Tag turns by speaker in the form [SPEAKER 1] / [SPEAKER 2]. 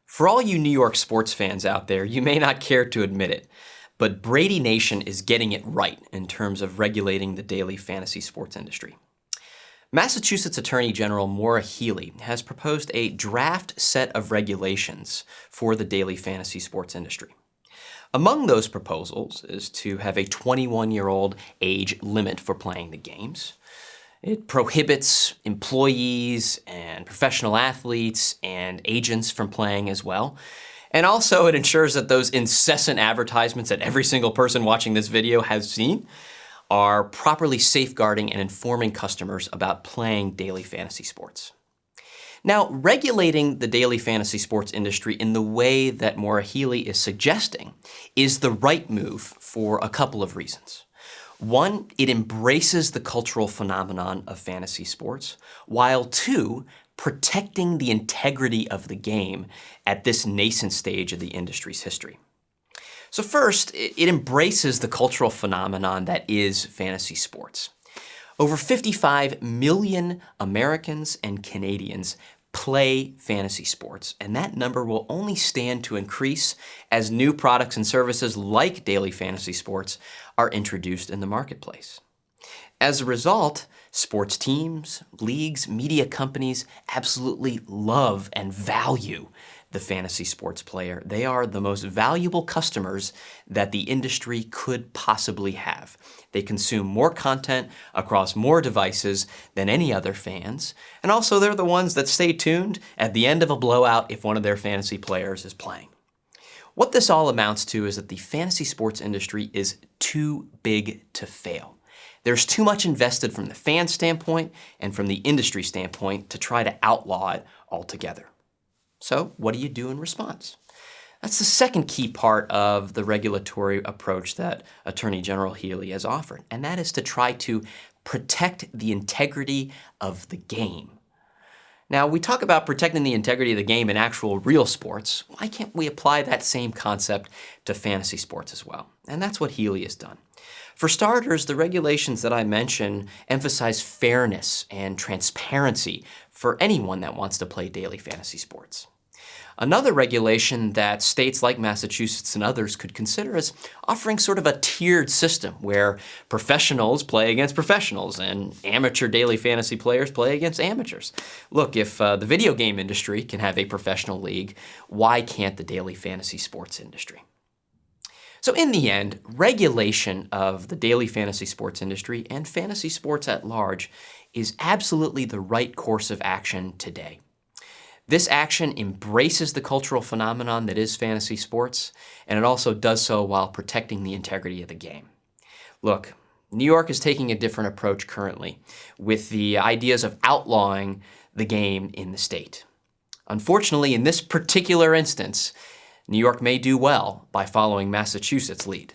[SPEAKER 1] For all you New York sports fans out there, you may not care to admit it, but Brady Nation is getting it right in terms of regulating the daily fantasy sports industry. Massachusetts Attorney General Maura Healey has proposed a draft set of regulations for the daily fantasy sports industry. Among those proposals is to have a 21-year-old age limit for playing the games. It prohibits employees and professional athletes and agents from playing as well. And also it ensures that those incessant advertisements that every single person watching this video has seen are properly safeguarding and informing customers about playing daily fantasy sports. Now, regulating the daily fantasy sports industry in the way that Maura Healey is suggesting is the right move for a couple of reasons. One, it embraces the cultural phenomenon of fantasy sports, while two, protecting the integrity of the game at this nascent stage of the industry's history. So first, it embraces the cultural phenomenon that is fantasy sports. Over 55 million Americans and Canadians play fantasy sports, and that number will only stand to increase as new products and services like daily fantasy sports are introduced in the marketplace. As a result, sports teams, leagues, media companies absolutely love and value the fantasy sports player. They are the most valuable customers that the industry could possibly have. They consume more content across more devices than any other fans, and also they're the ones that stay tuned at the end of a blowout if one of their fantasy players is playing. What this all amounts to is that the fantasy sports industry is too big to fail. There's too much invested from the fan standpoint and from the industry standpoint to try to outlaw it altogether. So what do you do in response? That's the second key part of the regulatory approach that Attorney General Healey has offered, and that is to try to protect the integrity of the game. Now, we talk about protecting the integrity of the game in actual real sports. Why can't we apply that same concept to fantasy sports as well? And that's what Healey has done. For starters, the regulations that I mentioned emphasize fairness and transparency for anyone that wants to play daily fantasy sports. Another regulation that states like Massachusetts and others could consider is offering sort of a tiered system where professionals play against professionals and amateur daily fantasy players play against amateurs. Look, if the video game industry can have a professional league, why can't the daily fantasy sports industry? So in the end, regulation of the daily fantasy sports industry and fantasy sports at large is absolutely the right course of action today. This action embraces the cultural phenomenon that is fantasy sports, and it also does so while protecting the integrity of the game. Look, New York is taking a different approach currently with the ideas of outlawing the game in the state. Unfortunately, in this particular instance, New York may do well by following Massachusetts' lead.